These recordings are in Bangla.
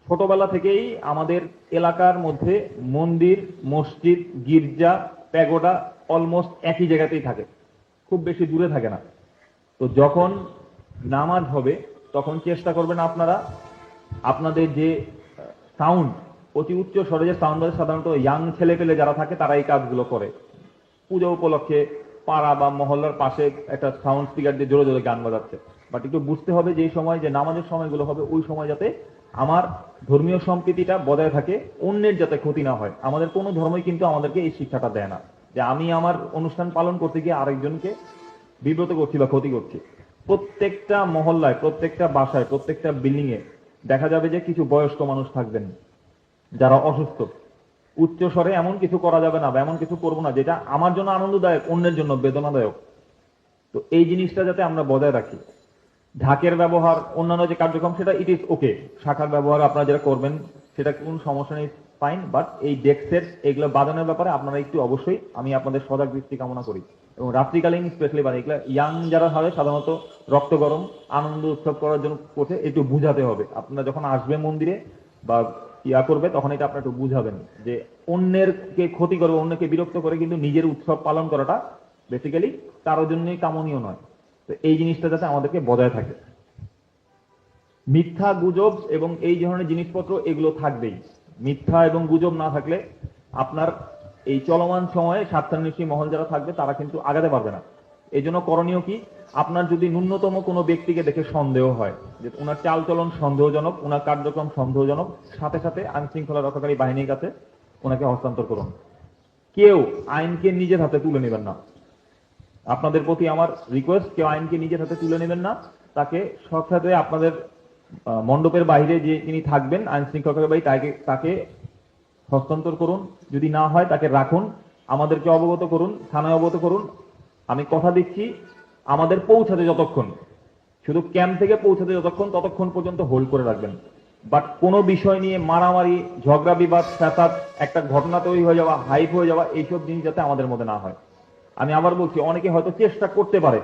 ছোটবেলা থেকেই আমাদের এলাকার মধ্যে মন্দির, মসজিদ, গির্জা, প্যাগোডা অলমোস্ট একই জায়গাতেই থাকে, খুব বেশি দূরে থাকে না। তো যখন নামাজ হবে তখন চেষ্টা করবেন আপনারা আপনাদের যে সাউন্ড, অতি উচ্চ স্বরে যে সাউন্ড বাজে, সাধারণত ইয়াং ছেলে পেলে যারা থাকে তারা এই কাজগুলো করে। পুজো উপলক্ষে পাড়া বা মহল্লার পাশে একটা সাউন্ড স্পিকার দিয়ে জোরে জোরে গান বাজাচ্ছে। বাট একটু বুঝতে হবে যে এই সময় যে নামাজের সময়গুলো হবে ওই সময় যাতে আমার ধর্মীয় সম্প্রীতিটা বজায় থাকে, অন্যের যাতে ক্ষতি না হয়। আমাদের কোনো ধর্মই কিন্তু আমাদেরকে এই শিক্ষাটা দেয় না যে আমি আমার অনুষ্ঠান পালন করতে গিয়ে আরেকজনকে বিব্রত করছি বা ক্ষতি করছি। প্রত্যেকটা মহল্লায়, প্রত্যেকটা বাসায়, প্রত্যেকটা বিল্ডিং এ দেখা যাবে যে কিছু বয়স্ক মানুষ থাকবেন যারা অসুস্থ। উচ্চ স্বরে এমন কিছু করা যাবে না বা এমন কিছু করবো না যেটা আমার জন্য আনন্দদায়ক, অন্যের জন্য বেদনাদায়ক। তো এই জিনিসটা যাতে আমরা বজায় রাখি। ঢাকের ব্যবহার, অন্যান্য যে কার্যক্রম, সেটা ইট ইজ ওকে। শাখার ব্যবহার আপনারা যেটা করবেন সেটা কোনো সমস্যা নেই, ফাইন। বাট এই ডেস্কের এগুলো বাজানোর ব্যাপারে আপনারা একটু অবশ্যই, আমি আপনাদের সজাগ দৃষ্টি কামনা করি। এবং রাত্রিকালীন স্পেশালি মানে এগুলো ইয়াং যারা হবে সাধারণত রক্ত গরম আনন্দ উৎসব করার জন্য করছে, একটু বুঝাতে হবে। আপনারা যখন আসবে মন্দিরে বা ইয়া করবে তখন এটা আপনারা একটু বুঝাবেন যে অন্যের কে ক্ষতি করবে, অন্যকে বিরক্ত করে কিন্তু নিজের উৎসব পালন করাটা বেসিক্যালি কারোর জন্যই কামনীয় নয়। তো এই জিনিসটা যাতে আমাদেরকে বজায় থাকে। মিথ্যা গুজব এবং এই ধরনের জিনিসপত্র এগুলো থাকবেই। মিথ্যা এবং গুজব না থাকলে আপনার এই চলমান সময়ে স্বার্থান্বেষী মহল যারা থাকবে তারা কিন্তু আগাতে পারবে না। এই জন্য করণীয় কি, আপনার যদি ন্যূনতম কোনো ব্যক্তিকে দেখে সন্দেহ হয় যে ওনার চালচলন সন্দেহজনক, ওনার কার্যক্রম সন্দেহজনক, সাথে সাথে আইন শৃঙ্খলা রক্ষাকারী বাহিনীর কাছে ওনাকে হস্তান্তর করুন। কেউ আইনকে নিজের হাতে তুলে নেবেন না। আপনাদের প্রতি আমার রিকোয়েস্ট, কেউ আইনকে নিজের হাতে তুলে নেবেন না। তাকে সাথে আপনাদের মণ্ডপের বাইরে যে তিনি থাকবেন আইন শৃঙ্খলা বাহিনী তাকে হস্তান্তর করুন। যদি না হয় তাকে রাখুন, আমাদেরকে অবগত করুন, থানায় অবগত করুন। আমি কথা দিচ্ছি আমাদের পৌঁছাতে যতক্ষণ, শুধু ক্যাম্প থেকে পৌঁছাতে যতক্ষণ, ততক্ষণ পর্যন্ত হোল্ড করে রাখবেন। বাট কোনো বিষয় নিয়ে মারামারি, ঝগড়া বিবাদ, ফ্যাসাদ, একটা ঘটনা তৈরি হয়ে যাওয়া, হাইপ হয়ে যাওয়া, এইসব জিনিস যাতে আমাদের মধ্যে না হয়। আমি আবার বলছি, অনেকে হয়তো চেষ্টা করতে পারে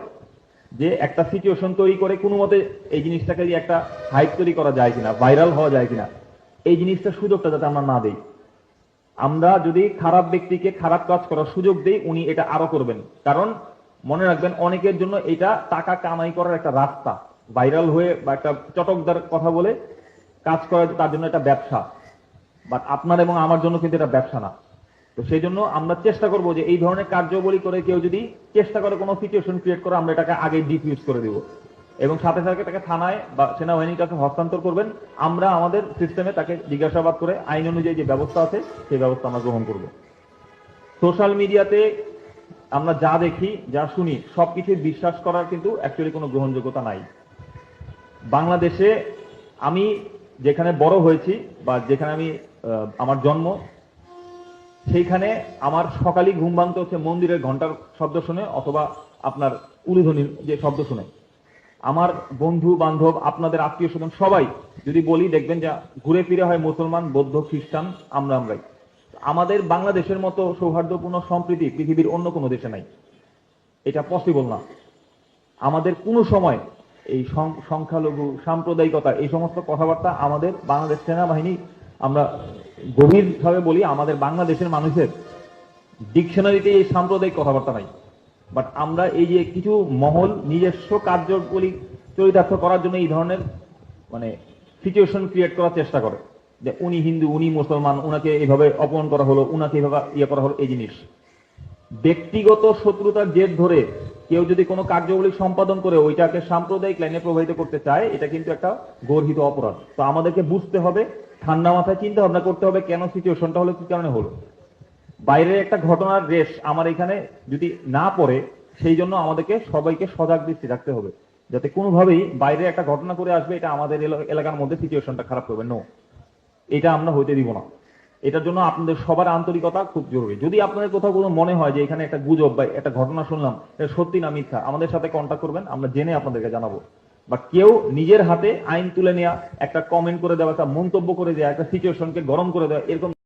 যে একটা সিচুয়েশন তৈরি করে কোনো মতে এই জিনিসটাকে একটা হাইপ তৈরি করা যায় কিনা, ভাইরাল হওয়া যায় কিনা, এই জিনিসটা সুযোগটা যাতে আমরা না দেই। আমরা যদি খারাপ ব্যক্তিকে খারাপ কাজ করার সুযোগ দেই, উনি এটা আরো করবেন। কারণ মনে রাখবেন, অনেকের জন্য এটা টাকা কামাই করার একটা রাস্তা। ভাইরাল হয়ে বা একটা চটকদার কথা বলে কাজ করা তার জন্য একটা ব্যবসা। বাট আপনার এবং আমার জন্য কিন্তু এটা ব্যবসা না। তো সেই জন্য আমরা চেষ্টা করবো যে এই ধরনের কার্যবলী করে কেউ যদি চেষ্টা করে কোনো সিচুয়েশন ক্রিয়েট করে, আমরা এটাকে আগে ডিফিউজ করে দিব এবং সাথে সাথে তাকে থানায় বা সেনাবাহিনীর কাছে হস্তান্তর করবেন। আমরা আমাদের সিস্টেমে তাকে জিজ্ঞাসাবাদ করে আইন অনুযায়ী যে ব্যবস্থা আছে সেই ব্যবস্থা আমরা গ্রহণ করব। সোশ্যাল মিডিয়াতে আমরা যা দেখি, যা শুনি, সবকিছু বিশ্বাস করার কিন্তু অ্যাকচুয়ালি কোনো গ্রহণযোগ্যতা নাই। বাংলাদেশে আমি যেখানে বড় হয়েছি বা যেখানে আমি আমার জন্ম, সেইখানে আমার সকালই ঘুম ভাঙতে হচ্ছে মন্দিরের ঘন্টার শব্দ শুনে অথবা আপনার উলুধ্বনির যে শব্দ শুনে। আমার বন্ধু বান্ধব, আপনাদের আত্মীয় স্বজন সবাই যদি বলি, দেখবেন যে ঘুরে ফিরে হয় মুসলমান, বৌদ্ধ, খ্রিস্টান, আমরাই। আমাদের বাংলাদেশের মতো সৌহার্দ্যপূর্ণ সম্প্রীতি পৃথিবীর অন্য কোনো দেশে নাই। এটা পসিবল না। আমাদের কোনো সময় এই সংখ্যালঘু, সাম্প্রদায়িকতা, এই সমস্ত কথাবার্তা আমাদের বাংলাদেশ সেনাবাহিনী, আমরা গভীরভাবে বলি, আমাদের বাংলাদেশের মানুষের ডিকশনারিতে এই সাম্প্রদায়িক কথাবার্তা নাই। বাট আমরা এই যে কিছু মহল নিজস্ব কার্যগুলি চরিতার্থ করার জন্য এই ধরনের মানে সিচুয়েশন ক্রিয়েট করার চেষ্টা করে যে উনি হিন্দু, উনি মুসলমান, উনাকে এইভাবে অপমান করা হলো, উনাকে এইভাবে ইয়ে করা হলো। এই জিনিস ব্যক্তিগত শত্রুতার জেদ ধরে কেউ যদি কোনো কার্যবলী সম্পাদন করে ওইটাকে সাম্প্রদায়িক লাইনে প্রবাহিত করতে চায়, এটা কিন্তু একটা গর্হিত অপরাধ। তো আমাদেরকে বুঝতে হবে, ঠান্ডা মাথায় চিন্তা ভাবনা করতে হবে কেন সিচুয়েশনটা হলো, কি কারণে হলো। বাইরের একটা ঘটনার রেশ আমার এখানে যদি না পড়ে, সেই জন্য আমাদেরকে সবাইকে সজাগ দৃষ্টি রাখতে হবে যাতে কোনোভাবেই বাইরে একটা ঘটনা করে আসবে এটা আমাদের এলাকার মধ্যে সিচুয়েশনটা খারাপ করবে। নো, এটা আমরা হইতে দিব না। এটার জন্য আপনাদের সবার আন্তরিকতা খুব জরুরি। যদি আপনাদের কোথাও কোনো মনে হয় যে এখানে একটা গুজব বা একটা ঘটনা শুনলাম, এটা সত্যি না মিথ্যা, আমাদের সাথে কন্ট্যাক্ট করবেন, আমরা জেনে আপনাদেরকে জানাবো। বা কেউ নিজের হাতে আইন তুলে নেওয়া, একটা কমেন্ট করে দেওয়া, একটা মন্তব্য করে দেওয়া, একটা সিচুয়েশনকে গরম করে দেওয়া, এরকম